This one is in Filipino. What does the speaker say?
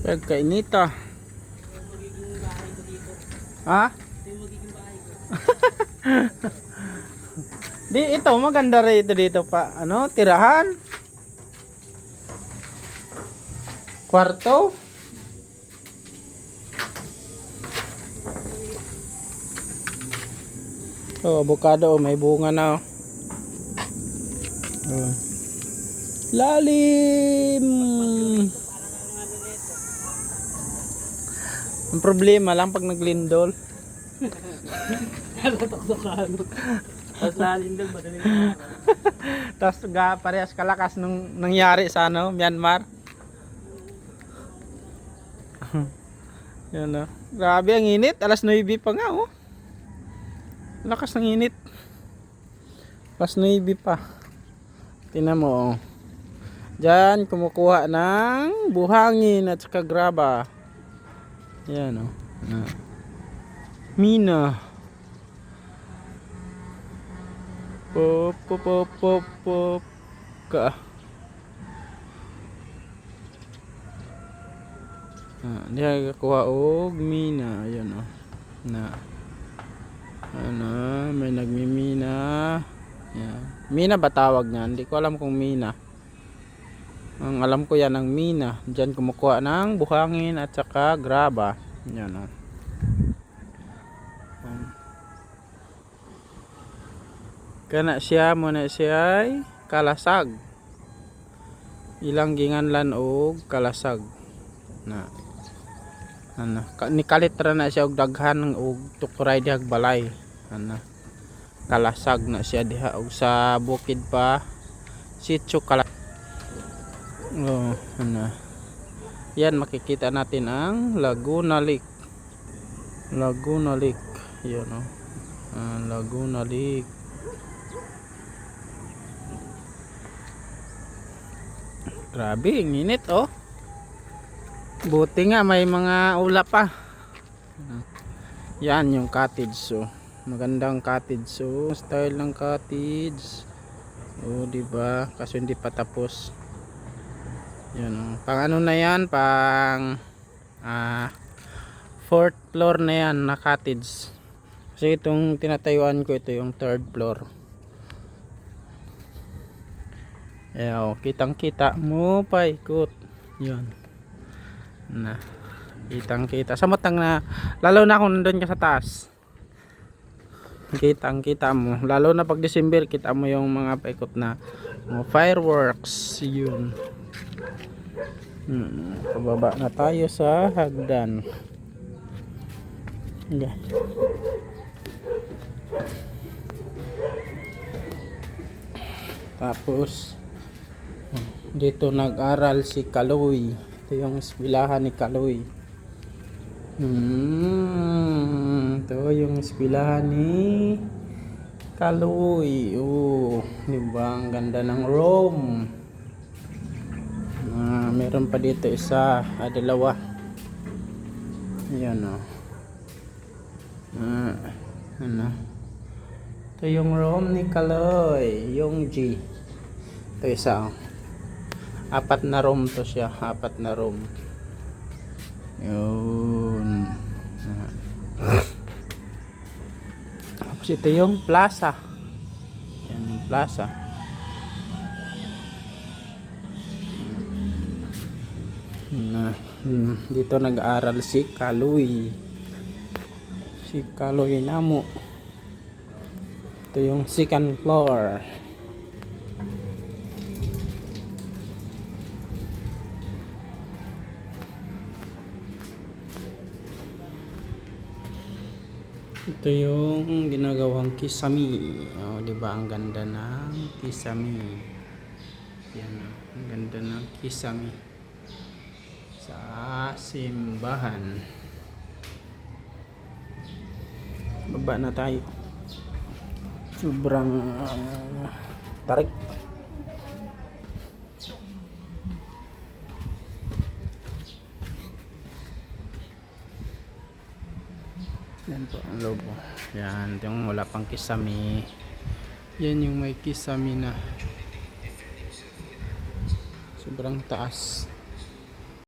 Pagkainita. Ha? Di ito maganda rito dito pa. Ano? Tirahan? Kwarto? Oh, avocado, oh, may bunga na. Oh. Oh. Lalim. Ang problema lang pag naglindol. Tapos lalindol, madaling Tapos parehas kalakas nung nangyari sa ano, Myanmar. Yan oh. Grabe ang init, alas 9 pa nga oh. Lakas ng init. Alas 9 pa. Tingnan mo oh. Diyan kumukuha ng buhangin at saka graba. Yan oh. Mina. Pop pop pop pop pop ka. Dia kuha og mina, ayan oh. Na. Ano, may nagmimina. Yan. Mina ba tawag niyan? Hindi ko alam kung mina. Ang alam ko yan ang mina. Diyan kumukuha ng buhangin at saka graba. Yan oh. Kana siya mo na siya ay kalasag. Ilang ginganlan og kalasag. Na. Ano, nikalit ra na siya og daghan og tukuray diha balay. Ano. Kalasag na siya diha og sa bukid pa sitio kala. Oh, ano. Yan makikita natin ang Laguna Lake. Laguna Lake. Yan oh. Laguna Lake. Grabe, ang init oh. Buti nga may mga ulap pa. Yan yung cottage so. Magandang cottage so. Style ng cottage. Oh, di ba? Kaso hindi pa tapos. Yan oh. Pang ano na yan? Pang 4th floor na yan na cottage. Kasi itong tinatayuan ko ito yung 3rd floor. Ayan, kitang-kita mo pa ikot. Yan. Na. Kitang-kita. Sa matang na lalo na kung nandun ka sa taas. Kitang-kita mo. Lalo na pag December, kita mo yung mga paikot na fireworks. Yun. Pababa na tayo sa hagdan. Yan. Tapos dito nag-aral si Kaloy. Ito yung eskwelahan ni Kaloy. Ito yung eskwelahan ni Kaloy. Oh, di ba? Ang ganda ng room. Meron pa dito isa, dalawa. Ayan oh. Ano? Ito yung room ni Kaloy, yung G. Ito isa oh. 4 na room to siya, 4 na room. Yun. Tapos ito yung plaza. Yan yung plaza. Dito nag-aaral si Kaloy. Si Kaloy Namo. Ito yung 2nd floor. Ito yung ginagawang kisame. Oh, di ba ang ganda ng kisame? Yan, ang ganda ng kisame sa simbahan. Baba na tayo. Sobrang tarik. Yan po ang logo. Yan, yung wala pang kisame. Yan yung may kisame na. Sobrang taas.